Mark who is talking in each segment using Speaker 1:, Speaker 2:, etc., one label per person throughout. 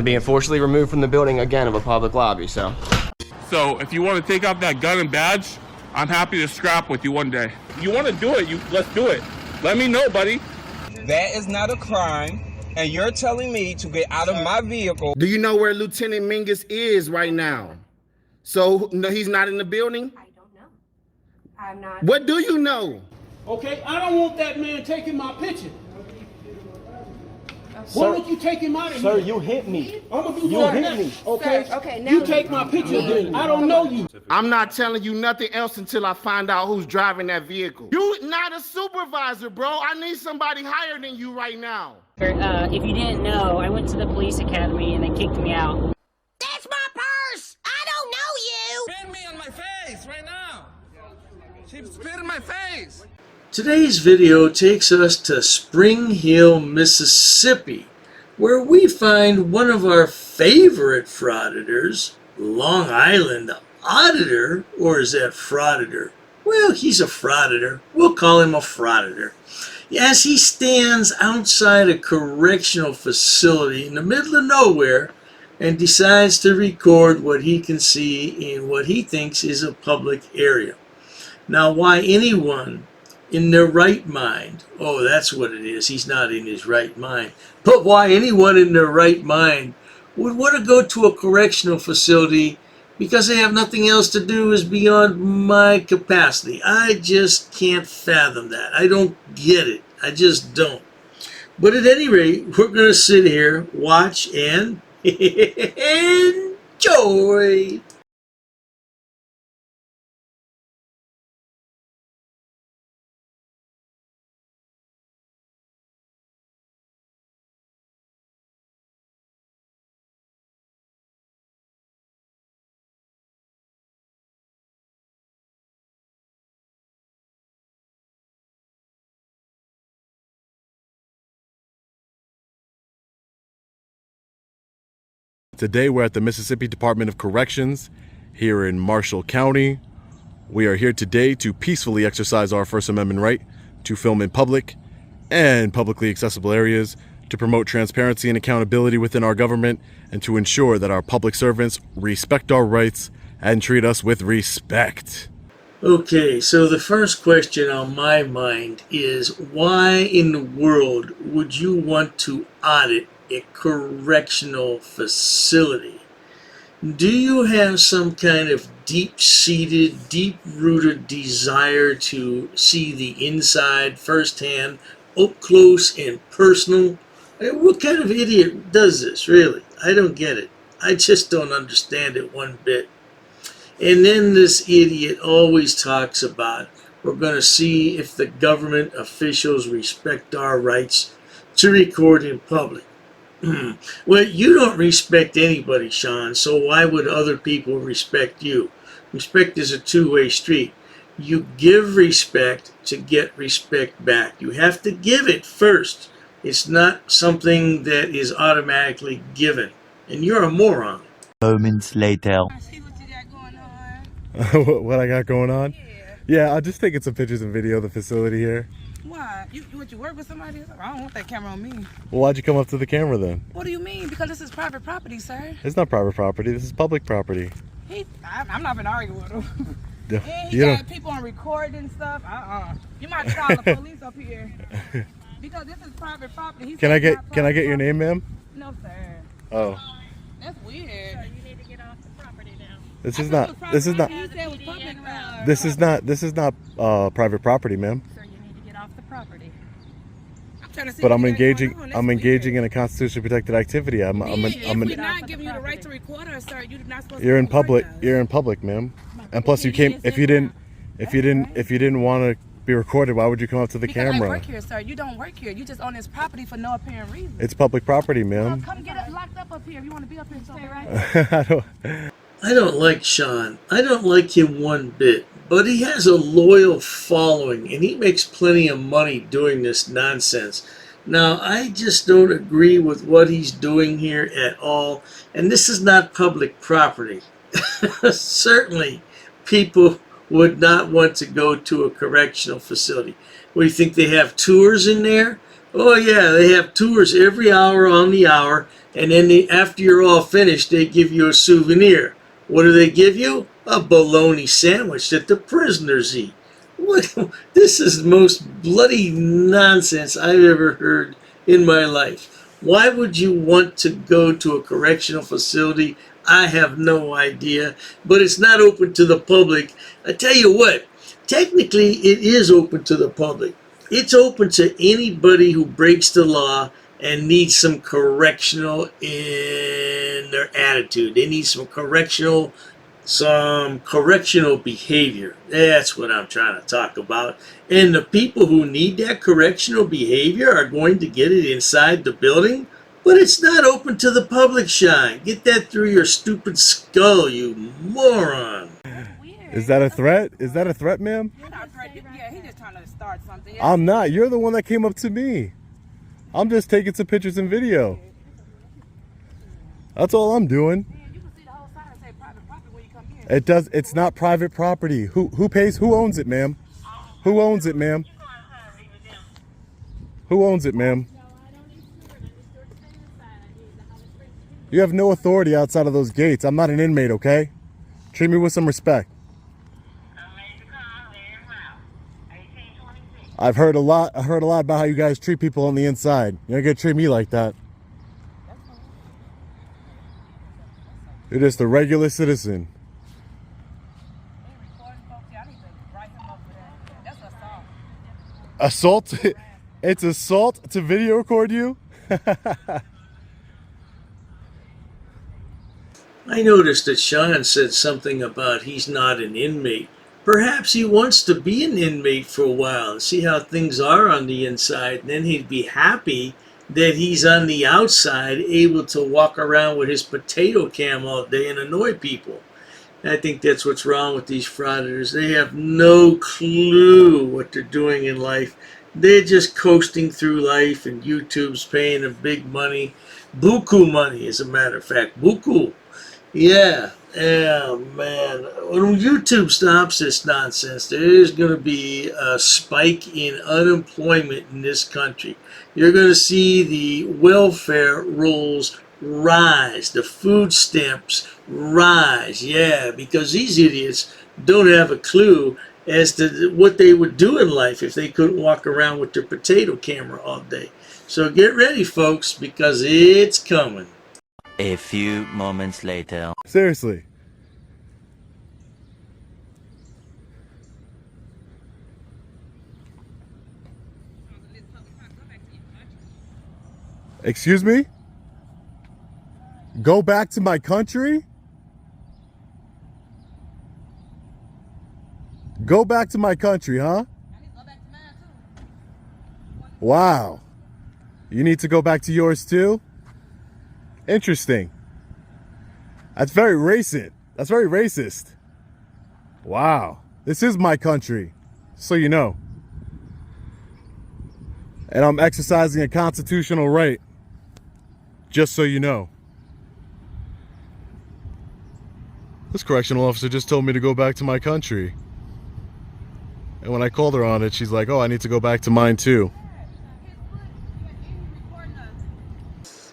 Speaker 1: I'm being forcibly removed from the building again of a public lobby, so.
Speaker 2: So if you want to take off that gun and badge, I'm happy to scrap with you one day. You want to do it, let's do it. Let me know, buddy.
Speaker 3: That is not a crime, and you're telling me to get out of my vehicle.
Speaker 4: Do you know where Lieutenant Mingus is right now? So no, he's not in the building?
Speaker 5: I don't know. I'm not.
Speaker 4: What do you know?
Speaker 6: Okay, I don't want that man taking my picture. Why don't you take him out of here?
Speaker 7: Sir, you hit me.
Speaker 6: I'm gonna do
Speaker 7: You
Speaker 6: that
Speaker 7: hit
Speaker 6: next.
Speaker 7: me.
Speaker 6: Okay?
Speaker 5: Sir, okay, now
Speaker 6: you take my picture then. I don't know you.
Speaker 4: I'm not telling you nothing else until I find out who's driving that vehicle. You not a supervisor, bro. I need somebody higher than you right now.
Speaker 8: If you didn't know, I went to the police academy and they kicked me out.
Speaker 9: That's my purse! I don't know you!
Speaker 3: Spit me on my face right now! She spit in my face!
Speaker 10: Today's video takes us to Spring Hill, Mississippi, where we find one of our favorite frauditors, Long Island Auditor, or is that Frauditor? Well, he's a frauditor. We'll call him a frauditor. As he stands outside a correctional facility in the middle of nowhere and decides to record what he can see in what he thinks is a public area. Now, why anyone in their right mind, oh, that's what it is, he's not in his right mind, but why anyone in their right mind would want to go to a correctional facility because they have nothing else to do is beyond my capacity. I just can't fathom that. I don't get it. I just don't. But at any rate, we're going to sit here, watch, and enjoy.
Speaker 11: Today we're at the Mississippi Department of Corrections here in Marshall County. We are here today to peacefully exercise our First Amendment right to film in public and publicly accessible areas, to promote transparency and accountability within our government, and to ensure that our public servants respect our rights and treat us with respect.
Speaker 10: Okay, so the first question on my mind is, why in the world would you want to audit a correctional facility? Do you have some kind of deep-seated, deep-rooted desire to see the inside firsthand, up close and personal? What kind of idiot does this, really? I don't get it. I just don't understand it one bit. And then this idiot always talks about, we're going to see if the government officials respect our rights to record in public. Well, you don't respect anybody, Sean, so why would other people respect you? Respect is a two-way street. You give respect to get respect back. You have to give it first. It's not something that is automatically given. And you're a moron.
Speaker 7: Moments later.
Speaker 11: What I got going on? Yeah, I'll just taking some pictures and video of the facility here.
Speaker 12: Why? You work with somebody? I don't want that camera on me.
Speaker 11: Well, why'd you come up to the camera then?
Speaker 12: What do you mean? Because this is private property, sir.
Speaker 11: It's not private property. This is public property.
Speaker 12: I'm not gonna argue with him.
Speaker 11: Yeah,
Speaker 12: And he got people on record and stuff. You might call the police up here because this is private property.
Speaker 11: Can I get your name, ma'am?
Speaker 12: No, sir.
Speaker 11: Oh.
Speaker 12: That's weird.
Speaker 9: So you need to get off the property now.
Speaker 11: This is not private property, ma'am.
Speaker 9: So you need to get off the property.
Speaker 11: But I'm engaging in a constitutionally protected activity.
Speaker 12: If we're not giving you the right to record us, sir, you're not supposed to.
Speaker 11: You're in public, ma'am. And plus, you came if you didn't want to be recorded. Why would you come up to the camera?
Speaker 12: I work here, sir. You don't work here. You just own this property for no apparent reason.
Speaker 11: It's public property, ma'am.
Speaker 12: Come get it locked up here if you want to be up here and stay, right?
Speaker 10: I don't like Sean. I don't like him one bit. But he has a loyal following, and he makes plenty of money doing this nonsense. Now, I just don't agree with what he's doing here at all. And this is not public property. Certainly, people would not want to go to a correctional facility. What, do you think they have tours in there? Oh yeah, they have tours every hour on the hour, and then after you're all finished, they give you a souvenir. What do they give you? A bologna sandwich that the prisoners eat. What? This is the most bloody nonsense I've ever heard in my life. Why would you want to go to a correctional facility? I have no idea, but it's not open to the public. I tell you what, technically it is open to the public. It's open to anybody who breaks the law and needs some correctional in their attitude. They need some correctional behavior. That's what I'm trying to talk about. And the people who need that correctional behavior are going to get it inside the building, but it's not open to the public, Shine. Get that through your stupid skull, you moron.
Speaker 11: Is that a threat? Is that a threat, ma'am?
Speaker 12: Yeah, he's just trying to start something.
Speaker 11: I'm not. You're the one that came up to me. I'm just taking some pictures and video. That's all I'm doing. It does. It's not private property. Who pays? Who owns it, ma'am? Who owns it, ma'am? Who owns it, ma'am? You have no authority outside of those gates. I'm not an inmate, okay? Treat me with some respect. I've heard a lot. I heard a lot about how you guys treat people on the inside. You're not gonna treat me like that. You're just a regular citizen. Assault? It's assault to video record you?
Speaker 10: I noticed that Sean said something about he's not an inmate. Perhaps he wants to be an inmate for a while and see how things are on the inside, and then he'd be happy that he's on the outside able to walk around with his potato cam all day and annoy people. I think that's what's wrong with these frauditors. They have no clue what they're doing in life. They're just coasting through life, and YouTube's paying them big money. Buku money, as a matter of fact. Buku. Yeah. Oh, man. When YouTube stops this nonsense, there is going to be a spike in unemployment in this country. You're going to see the welfare rolls rise, the food stamps rise. Yeah, because these idiots don't have a clue as to what they would do in life if they couldn't walk around with their potato camera all day. So get ready, folks, because it's coming.
Speaker 7: A few moments later.
Speaker 11: Seriously. Excuse me? Go back to my country? Go back to my country, huh? Wow. You need to go back to yours too? Interesting. That's very racist. That's very racist. Wow. This is my country, so you know. And I'm exercising a constitutional right, just so you know. This correctional officer just told me to go back to my country. And when I called her on it, she's like, oh, I need to go back to mine too.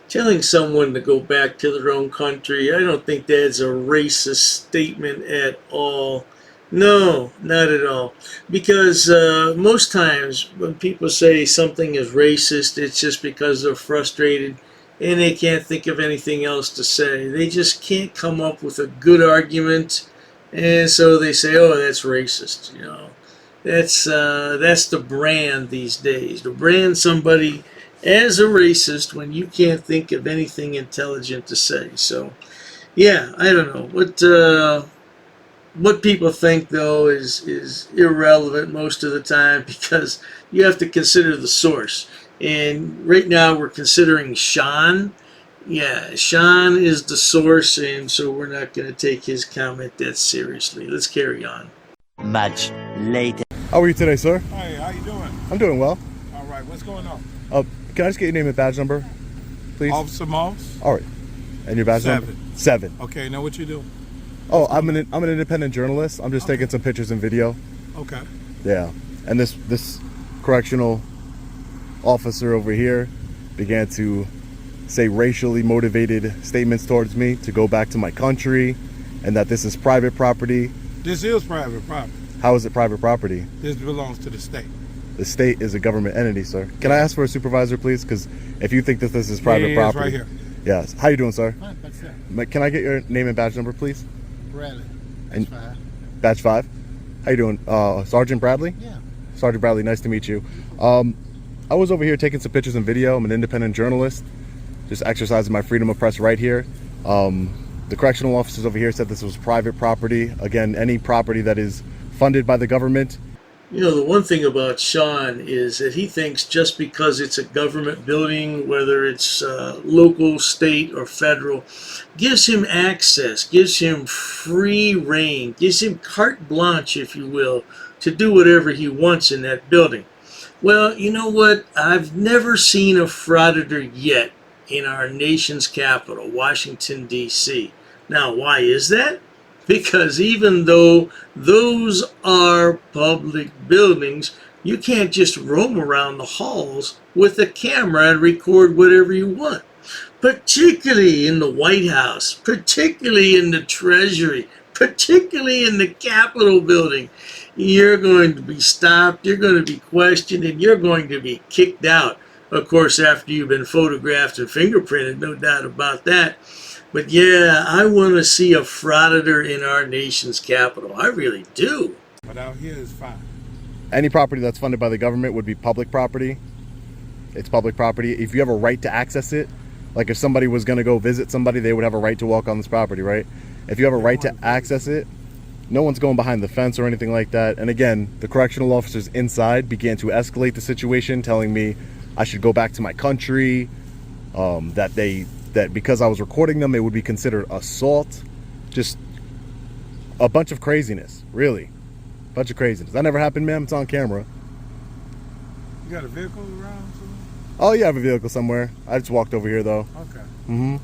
Speaker 10: Telling someone to go back to their own country, I don't think that's a racist statement at all. No, not at all. Because most times when people say something is racist, it's just because they're frustrated and they can't think of anything else to say. They just can't come up with a good argument, and so they say, oh, that's racist. You know, that's the brand these days. To brand somebody as a racist when you can't think of anything intelligent to say. So, yeah, I don't know. What people think, though, is irrelevant most of the time, because you have to consider the source. And right now we're considering Sean. Yeah, Sean is the source, and so we're not going to take his comment that seriously. Let's carry on.
Speaker 7: Much later.
Speaker 11: How are you today, sir?
Speaker 13: Hey, how you doing?
Speaker 11: I'm doing well.
Speaker 13: All right, what's going on?
Speaker 11: Can I just get your name and badge number, please?
Speaker 13: Officer Moss.
Speaker 11: All right. And your badge number? 7.
Speaker 13: Okay, now what you do?
Speaker 11: Oh, I'm an independent journalist. I'm just taking some pictures and video.
Speaker 13: Okay.
Speaker 11: Yeah. And this correctional officer over here began to say racially motivated statements towards me to go back to my country and that this is private property.
Speaker 13: This is private property.
Speaker 11: How is it private property?
Speaker 13: This belongs to the state.
Speaker 11: The state is a government entity, sir. Can I ask for a supervisor, please? Because if you think that this is private property.
Speaker 13: Right here.
Speaker 11: Yes. How you doing, sir?
Speaker 13: Fine, that's it.
Speaker 11: Can I get your name and badge number, please?
Speaker 13: Bradley.
Speaker 11: And badge 5. How you doing? Sergeant Bradley?
Speaker 13: Yeah.
Speaker 11: Sergeant Bradley, nice to meet you. I was over here taking some pictures and video. I'm an independent journalist, just exercising my freedom of press right here. The correctional officers over here said this was private property. Again, any property that is funded by the government.
Speaker 10: You know, the one thing about Sean is that he thinks just because it's a government building, whether it's local, state, or federal, gives him access, gives him free reign, gives him carte blanche, if you will, to do whatever he wants in that building. Well, you know what? I've never seen a frauditor yet in our nation's capital, Washington, D.C. Now, why is that? Because even though those are public buildings, you can't just roam around the halls with a camera and record whatever you want. Particularly in the White House, particularly in the Treasury, particularly in the Capitol building. You're going to be stopped, you're going to be questioned, and you're going to be kicked out. Of course, after you've been photographed and fingerprinted, no doubt about that. But yeah, I want to see a frauditor in our nation's capital. I really do.
Speaker 13: But out here is fine.
Speaker 11: Any property that's funded by the government would be public property. It's public property. If you have a right to access it, like if somebody was going to go visit somebody, they would have a right to walk on this property, right? If you have a right to access it, no one's going behind the fence or anything like that. And again, the correctional officers inside began to escalate the situation, telling me I should go back to my country, that because I was recording them, it would be considered assault. Just a bunch of craziness, really. Bunch of craziness. That never happened, ma'am. It's on camera.
Speaker 13: You got a vehicle around somewhere?
Speaker 11: Oh, yeah, I have a vehicle somewhere. I just walked over here, though.
Speaker 13: Okay.
Speaker 11: Mm-hmm.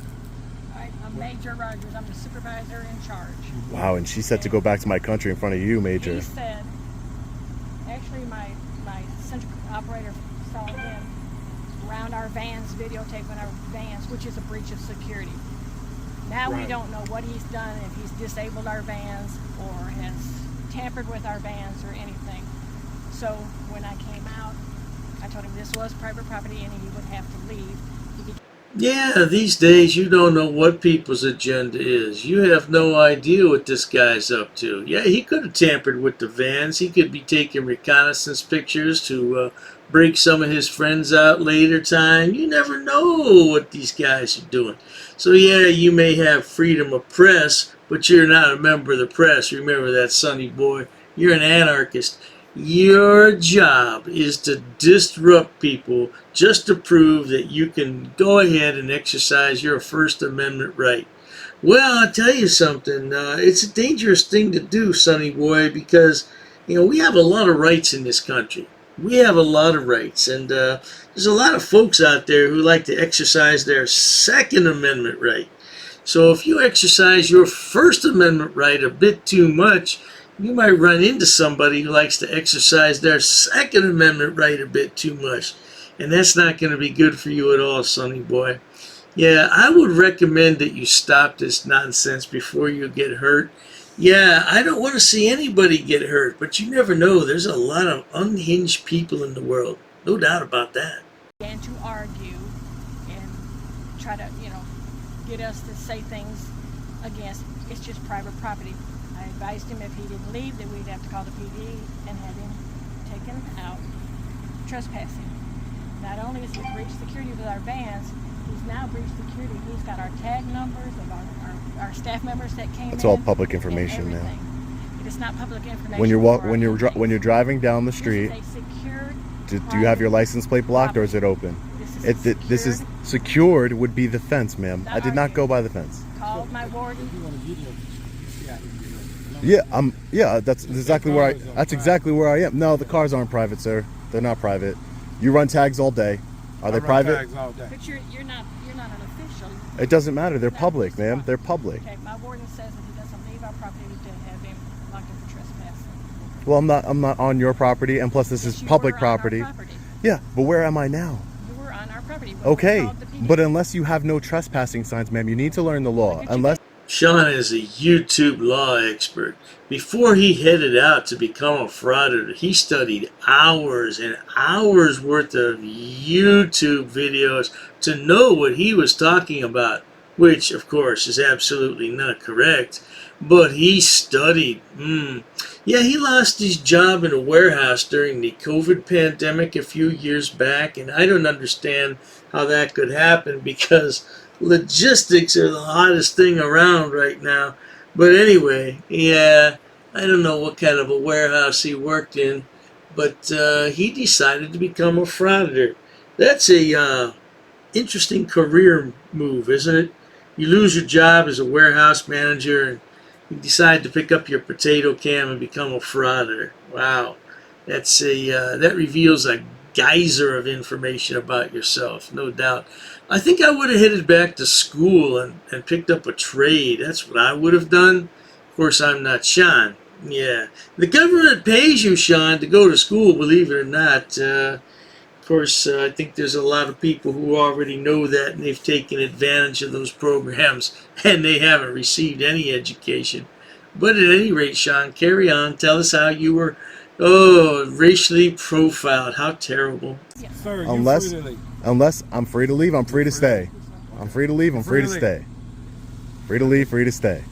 Speaker 9: I'm Major Rogers. I'm the supervisor in charge.
Speaker 11: Wow, and she said to go back to my country in front of you, Major.
Speaker 9: He said, actually, my central operator saw him around our vans, videotaping our vans, which is a breach of security. Now we don't know what he's done, if he's disabled our vans or has tampered with our vans or anything. So when I came out, I told him this was private property and he would have to leave.
Speaker 10: Yeah, these days you don't know what people's agenda is. You have no idea what this guy's up to. Yeah, he could have tampered with the vans. He could be taking reconnaissance pictures to break some of his friends out later time. You never know what these guys are doing. So yeah, you may have freedom of press, but you're not a member of the press. Remember that, sonny boy. You're an anarchist. Your job is to disrupt people just to prove that you can go ahead and exercise your First Amendment right. Well, I'll tell you something. It's a dangerous thing to do, sonny boy, because we have a lot of rights in this country. We have a lot of rights, and there's a lot of folks out there who like to exercise their Second Amendment right. So if you exercise your First Amendment right a bit too much, you might run into somebody who likes to exercise their Second Amendment right a bit too much. And that's not going to be good for you at all, sonny boy. Yeah, I would recommend that you stop this nonsense before you get hurt. Yeah, I don't want to see anybody get hurt, but you never know. There's a lot of unhinged people in the world. No doubt about that.
Speaker 9: And to argue and try to, get us to say things against, it's just private property. I advised him if he didn't leave, that we'd have to call the PD and have him taken out trespassing. Not only is he breached security with our vans, he's now breached security. He's got our tag numbers of our staff members that came in.
Speaker 11: It's all public information now.
Speaker 9: It is not public information.
Speaker 11: When you're driving down the street, do you have your license plate blocked or is it open? This is secured would be the fence, ma'am. I did not go by the fence.
Speaker 9: Called my warden.
Speaker 11: Yeah, that's exactly where I am. No, the cars aren't private, sir. They're not private. You run tags all day. Are they private?
Speaker 13: Tags all day.
Speaker 9: But you're not an official.
Speaker 11: It doesn't matter. They're public, ma'am. They're public.
Speaker 9: Okay, my warden says that he doesn't leave our property to have him locked in for trespassing.
Speaker 11: Well, I'm not on your property, and plus this is public property. Yeah, but where am I now?
Speaker 9: You were on our property. when we
Speaker 11: Okay,
Speaker 9: called the PD.
Speaker 11: but unless you have no trespassing signs, ma'am, you need to learn the law. Unless
Speaker 10: Sean is a YouTube law expert. Before he headed out to become a frauditor, he studied hours and hours worth of YouTube videos to know what he was talking about, which, of course, is absolutely not correct. But he studied. Yeah, he lost his job in a warehouse during the COVID pandemic a few years back, and I don't understand how that could happen because logistics are the hottest thing around right now. But anyway, yeah, I don't know what kind of a warehouse he worked in, but he decided to become a frauditor. That's a interesting career move, isn't it? You lose your job as a warehouse manager and you decide to pick up your potato can and become a frauditor. Wow, that's that reveals a geyser of information about yourself, no doubt. I think I would have headed back to school and picked up a trade. That's what I would have done. Of course, I'm not Sean. Yeah, the government pays you, Sean, to go to school, believe it or not. Of course, I think there's a lot of people who already know that and they've taken advantage of those programs and they haven't received any education. But at any rate, Sean, carry on. Tell us how you were, racially profiled. How terrible.
Speaker 13: Sir, you
Speaker 11: unless
Speaker 13: free to leave.
Speaker 11: unless I'm free to leave, I'm free to stay. I'm free to leave, I'm free to stay. Free to leave, free to stay.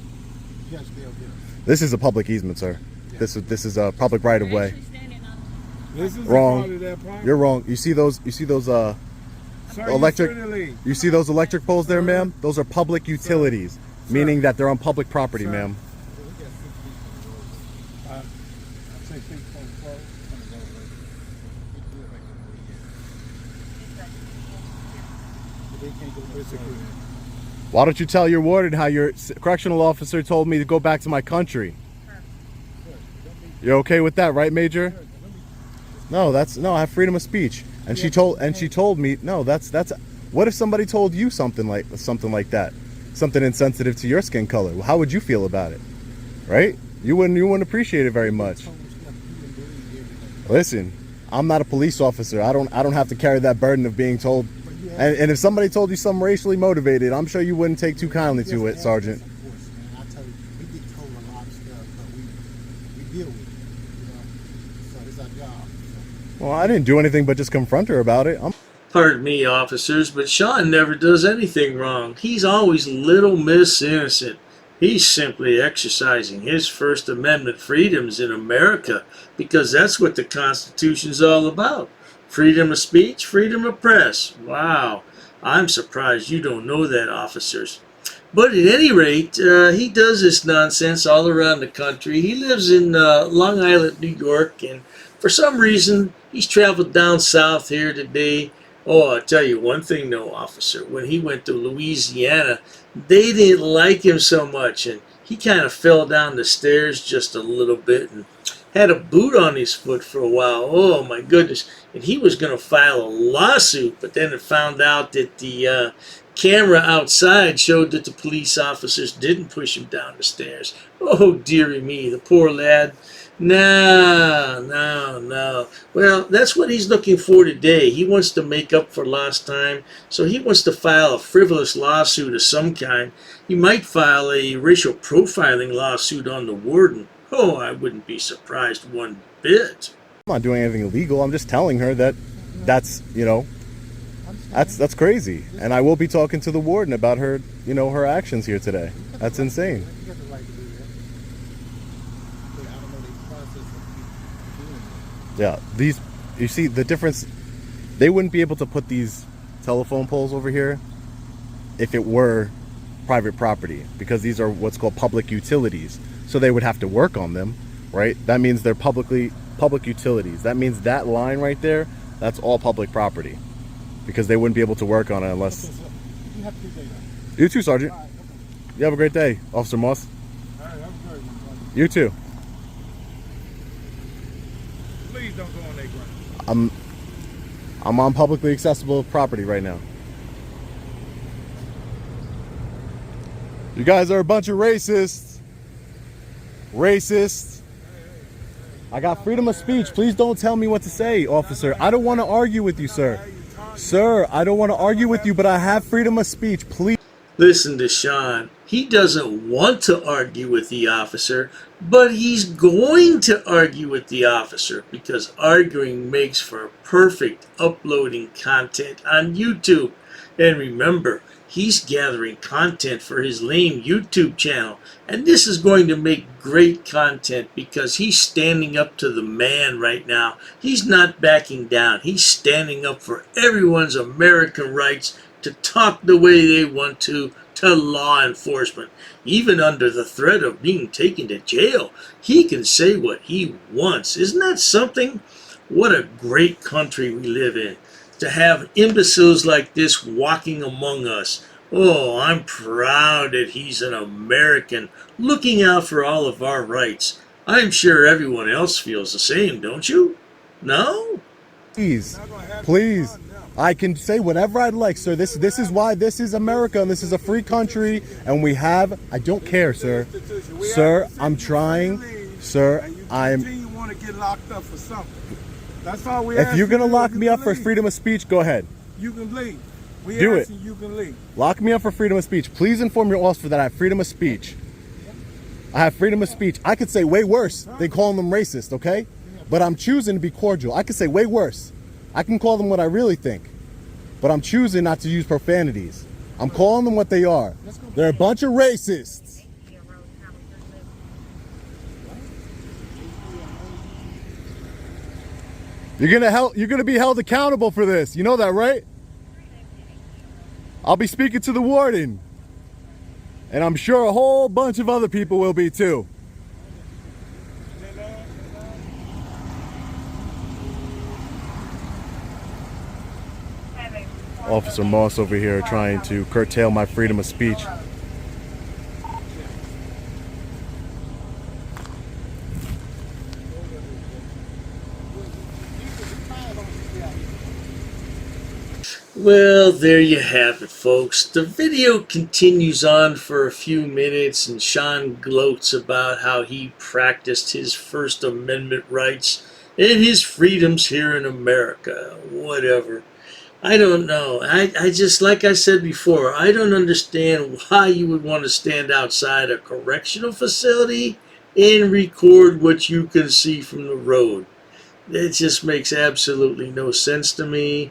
Speaker 13: You gotta stay over here.
Speaker 11: This is a public easement, sir. This is a public right of way.
Speaker 13: This is
Speaker 11: Wrong.
Speaker 13: part of that property.
Speaker 11: You're wrong. You see those
Speaker 13: Sir,
Speaker 11: electric
Speaker 13: you free to leave.
Speaker 11: you see those electric poles there, ma'am? Those are public utilities, meaning that they're on public property, ma'am. Why don't you tell your warden how your correctional officer told me to go back to my country? You're okay with that, right, Major? No, I have freedom of speech. And she told me, no, that's what if somebody told you something like that? Something insensitive to your skin color. Well, how would you feel about it? Right? You wouldn't appreciate it very much. Listen, I'm not a police officer. I don't have to carry that burden of being told. And if somebody told you something racially motivated, I'm sure you wouldn't take too kindly to it, Sergeant.
Speaker 13: I tell you, we get told a lot of stuff, but we deal with it. So it's our job.
Speaker 11: Well, I didn't do anything but just confront her about it.
Speaker 10: Pardon me, officers, but Sean never does anything wrong. He's always Little Miss Innocent. He's simply exercising his First Amendment freedoms in America because that's what the Constitution's all about. Freedom of speech, freedom of press. Wow, I'm surprised you don't know that, officers. But at any rate, he does this nonsense all around the country. He lives in Long Island, New York, and for some reason, he's traveled down south here today. Oh, I'll tell you one thing, though, officer. When he went to Louisiana, they didn't like him so much, and he kind of fell down the stairs just a little bit and had a boot on his foot for a while. Oh, my goodness. And he was going to file a lawsuit, but then it found out that the camera outside showed that the police officers didn't push him down the stairs. Oh, dearie me, the poor lad. No. Well, that's what he's looking for today. He wants to make up for lost time, so he wants to file a frivolous lawsuit of some kind. He might file a racial profiling lawsuit on the warden. Oh, I wouldn't be surprised one bit.
Speaker 11: I'm not doing anything illegal. I'm just telling her that's crazy. And I will be talking to the warden about her, her actions here today. That's insane. Yeah, you see the difference. They wouldn't be able to put these telephone poles over here if it were private property, because these are what's called public utilities. So they would have to work on them, right? That means they're public utilities. That means that line right there, that's all public property, because they wouldn't be able to work on it unless. You too, Sergeant. You have a great day, Officer Moss. You too.
Speaker 13: Please don't go on their ground.
Speaker 11: I'm on publicly accessible property right now. You guys are a bunch of racists. Racist. I got freedom of speech. Please don't tell me what to say, officer. I don't want to argue with you, sir. Sir, I don't want to argue with you, but I have freedom of speech. Please.
Speaker 10: Listen to Sean. He doesn't want to argue with the officer, but he's going to argue with the officer because arguing makes for perfect uploading content on YouTube. And remember, he's gathering content for his lame YouTube channel. And this is going to make great content because he's standing up to the man right now. He's not backing down. He's standing up for everyone's American rights to talk the way they want to law enforcement. Even under the threat of being taken to jail, he can say what he wants. Isn't that something? What a great country we live in. To have imbeciles like this walking among us. Oh, I'm proud that he's an American looking out for all of our rights. I'm sure everyone else feels the same, don't you? No?
Speaker 11: Please, please. I can say whatever I'd like, sir. This is why this is America, and this is a free country, and we have. I don't care, sir. Sir, I'm trying. Sir,
Speaker 14: You want to get locked up for something? That's all we.
Speaker 11: If you're gonna lock me up for freedom of speech, go ahead.
Speaker 14: You can leave.
Speaker 11: Do it.
Speaker 14: You can leave.
Speaker 11: Lock me up for freedom of speech. Please inform your officer that I have freedom of speech. I have freedom of speech. I could say way worse than calling them racist, okay? But I'm choosing to be cordial. I could say way worse. I can call them what I really think, but I'm choosing not to use profanities. I'm calling them what they are. They're a bunch of racists. You're gonna be held accountable for this. You know that, right? I'll be speaking to the warden, and I'm sure a whole bunch of other people will be too. Officer Moss over here trying to curtail my freedom of speech.
Speaker 10: Well, there you have it, folks. The video continues on for a few minutes, and Sean gloats about how he practiced his First Amendment rights and his freedoms here in America. Whatever. I don't know. I just, like I said before, I don't understand why you would want to stand outside a correctional facility and record what you can see from the road. It just makes absolutely no sense to me.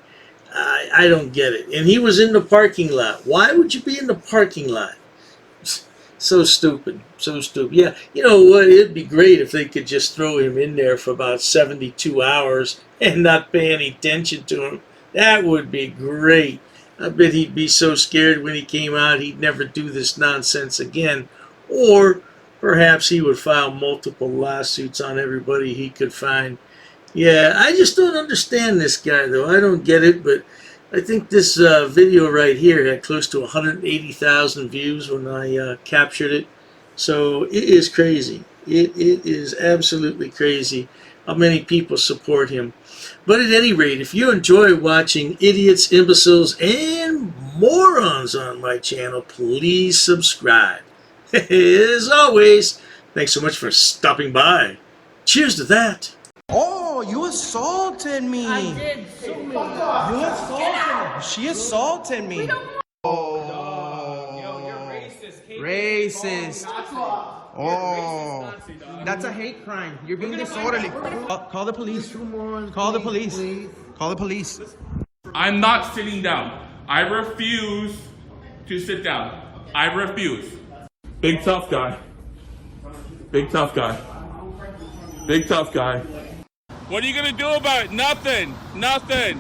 Speaker 10: I don't get it. And he was in the parking lot. Why would you be in the parking lot? So stupid. So stupid. Yeah, you know what? It'd be great if they could just throw him in there for about 72 hours and not pay any attention to him. That would be great. I bet he'd be so scared when he came out he'd never do this nonsense again. Or perhaps he would file multiple lawsuits on everybody he could find. Yeah, I just don't understand this guy, though. I don't get it, but I think this video right here had close to 180,000 views when I captured it. So it is crazy. It is absolutely crazy how many people support him. But at any rate, if you enjoy watching idiots, imbeciles, and morons on my channel, please subscribe. As always, thanks so much for stopping by. Cheers to that.
Speaker 15: Oh, you assaulted me.
Speaker 12: I did.
Speaker 15: You assaulted me. She assaulted me.
Speaker 3: Yo, you're racist.
Speaker 15: Racist. Oh, that's a hate crime. You're being disorderly. Call the police. Call the police. Call the police.
Speaker 2: I'm not sitting down. I refuse to sit down. I refuse. Big tough guy. Big tough guy. Big tough guy. What are you gonna do about it? Nothing. Nothing.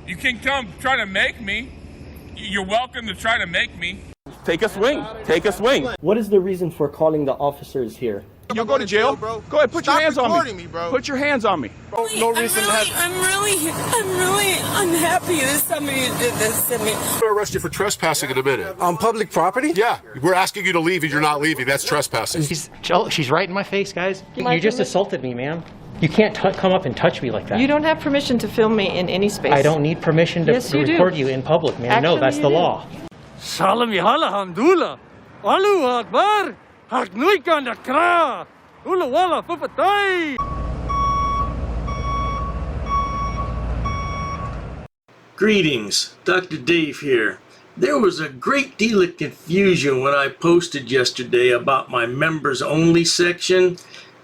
Speaker 2: You can come try to make me. You're welcome to try to make me. Take a swing. Take a swing.
Speaker 16: What is the reason for calling the officers here?
Speaker 2: You'll go to jail, bro. Go ahead, put your hands on me. Bro. Put your hands on me. No reason to have.
Speaker 12: I'm really unhappy that somebody did this to me.
Speaker 17: We'll arrest you for trespassing in a minute.
Speaker 18: On public property?
Speaker 17: Yeah, we're asking you to leave and you're not leaving. That's trespassing.
Speaker 16: She's right in my face, guys. You just assaulted me, ma'am. You can't come up and touch me like that.
Speaker 19: You don't have permission to film me in any space.
Speaker 16: I don't need permission to record you in public, ma'am. No, that's the law.
Speaker 20: Salam yahala hamdullah. Allahu Akbar. Harknuikan da kra. Ula wala fufatay.
Speaker 10: Greetings, Dr. Dave here. There was a great deal of confusion when I posted yesterday about my members only section.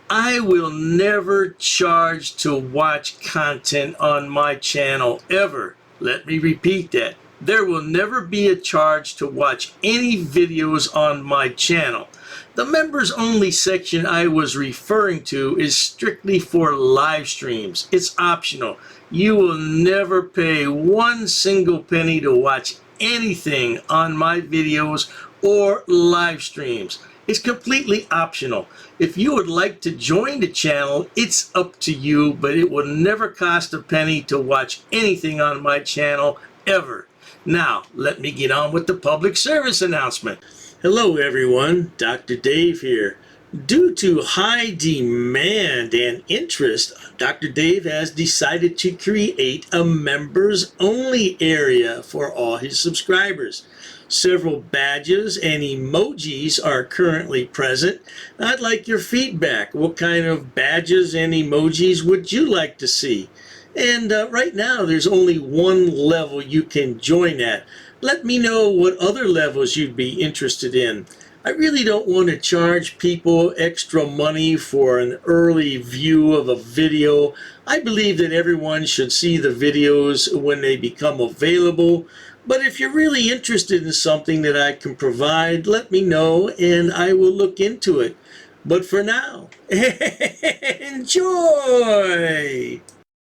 Speaker 10: I will never charge to watch content on my channel ever. Let me repeat that. There will never be a charge to watch any videos on my channel. The members only section I was referring to is strictly for live streams. It's optional. You will never pay one single penny to watch anything on my videos or live streams. It's completely optional. If you would like to join the channel, it's up to you, but it will never cost a penny to watch anything on my channel ever. Now, let me get on with the public service announcement. Hello everyone, Dr. Dave here. Due to high demand and interest, Dr. Dave has decided to create a members only area for all his subscribers. Several badges and emojis are currently present. I'd like your feedback. What kind of badges and emojis would you like to see? And right now there's only one level you can join at. Let me know what other levels you'd be interested in. I really don't want to charge people extra money for an early view of a video. I believe that everyone should see the videos when they become available. But if you're really interested in something that I can provide, let me know and I will look into it. But for now, enjoy!